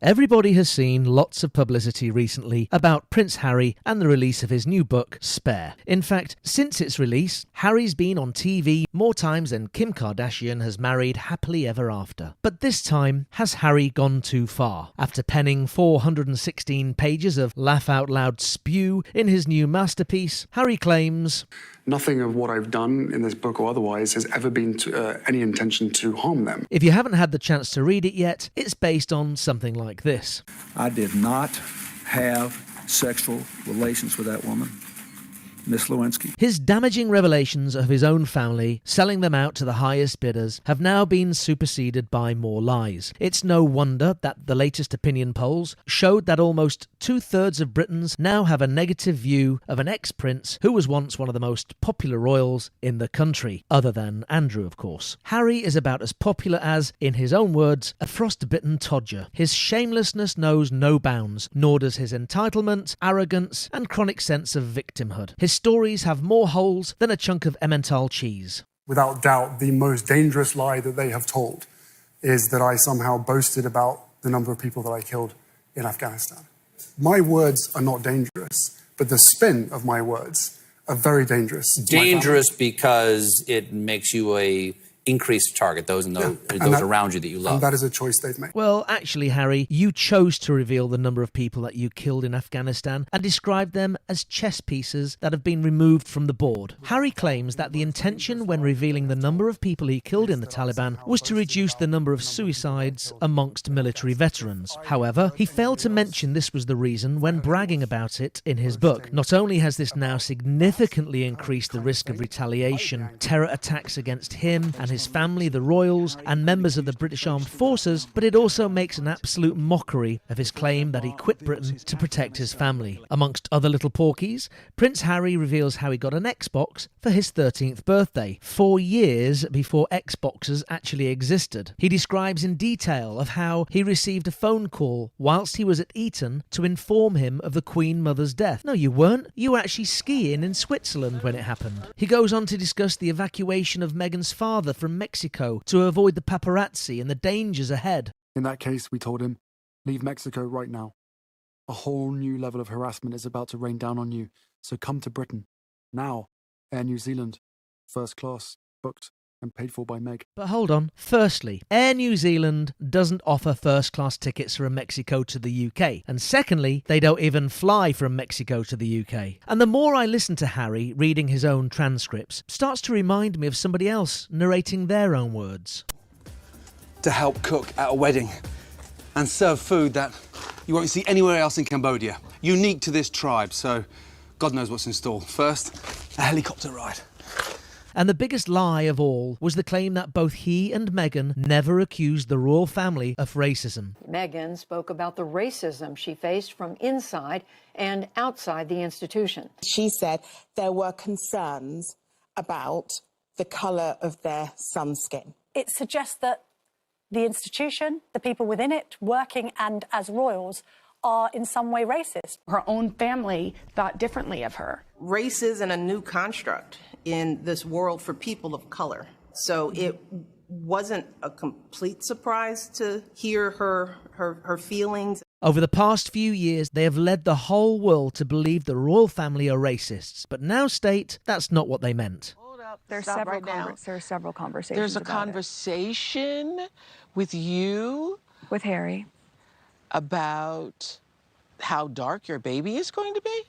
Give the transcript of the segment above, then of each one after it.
Everybody has seen lots of publicity recently about Prince Harry and the release of his new book, Spare. In fact, since its release, Harry's been on TV more times than Kim Kardashian has married happily ever after. But this time, has Harry gone too far? After penning 416 pages of laugh-out-loud spew in his new masterpiece, Harry claims, "Nothing of what I've done in this book or otherwise has ever been any intention to harm them." If you haven't had the chance to read it yet, it's based on something like this. I did not have sexual relations with that woman, Miss Lewinsky. His damaging revelations of his own family, selling them out to the highest bidders, have now been superseded by more lies. It's no wonder that the latest opinion polls showed that almost 2/3 of Britons now have a negative view of an ex-prince who was once one of the most popular royals in the country, other than Andrew, of course. Harry is about as popular as, in his own words, a frostbitten todger. His shamelessness knows no bounds, nor does his entitlement, arrogance, and chronic sense of victimhood. His stories have more holes than a chunk of Emmental cheese. Without doubt, the most dangerous lie that they have told is that I somehow boasted about the number of people that I killed in Afghanistan. My words are not dangerous, but the spin of my words are very dangerous. Dangerous because it makes you a increased target, those around you that you love. And that is a choice they've made. Well, actually, Harry, you chose to reveal the number of people that you killed in Afghanistan and described them as chess pieces that have been removed from the board. Harry claims that the intention when revealing the number of people he killed in the Taliban was to reduce the number of suicides amongst military veterans. However, he failed to mention this was the reason when bragging about it in his book. Not only has this now significantly increased the risk of retaliation, terror attacks against him and his family, the royals, and members of the British Armed Forces, but it also makes an absolute mockery of his claim that he quit Britain to protect his family. Amongst other little porkies, Prince Harry reveals how he got an Xbox for his 13th birthday, 4 years before Xboxes actually existed. He describes in detail of how he received a phone call whilst he was at Eton to inform him of the Queen Mother's death. No, you weren't. You were actually skiing in Switzerland when it happened. He goes on to discuss the evacuation of Meghan's father from Mexico to avoid the paparazzi and the dangers ahead. In that case, we told him, leave Mexico right now. A whole new level of harassment is about to rain down on you, so come to Britain. Now, Air New Zealand, first class, booked and paid for by Meg. But hold on. Firstly, Air New Zealand doesn't offer first-class tickets from Mexico to the UK. And secondly, they don't even fly from Mexico to the UK. And the more I listen to Harry reading his own transcripts, starts to remind me of somebody else narrating their own words. To help cook at a wedding and serve food that you won't see anywhere else in Cambodia. Unique to this tribe, so God knows what's in store. First, a helicopter ride. And the biggest lie of all was the claim that both he and Meghan never accused the royal family of racism. Meghan spoke about the racism she faced from inside and outside the institution. She said there were concerns about the colour of their son's skin. It suggests that the institution, the people within it, working and as royals, are in some way racist. Her own family thought differently of her. Race isn't a new construct in this world for people of color. So it wasn't a complete surprise to hear her feelings. Over the past few years, they have led the whole world to believe the royal family are racists, but now state that's not what they meant. There are several conversations. There's a conversation with you, with Harry, about how dark your baby is going to be?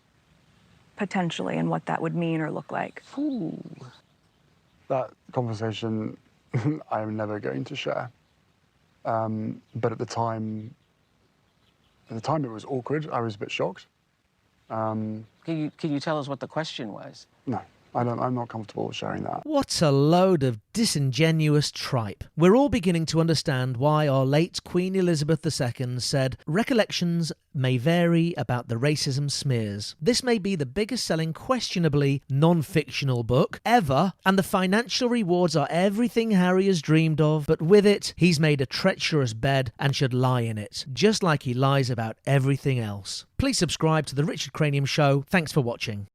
potentially, and what that would mean or look like. Ooh. That conversation I am never going to share. But at the time it was awkward. I was a bit shocked. Can you tell us what the question was? No. I'm not comfortable sharing that. What a load of disingenuous tripe. We're all beginning to understand why our late Queen Elizabeth II said, "Recollections may vary about the racism smears." This may be the biggest selling questionably non-fictional book ever, and the financial rewards are everything Harry has dreamed of, but with it, he's made a treacherous bed and should lie in it, just like he lies about everything else. Please subscribe to The Richard Cranium Show. Thanks for watching.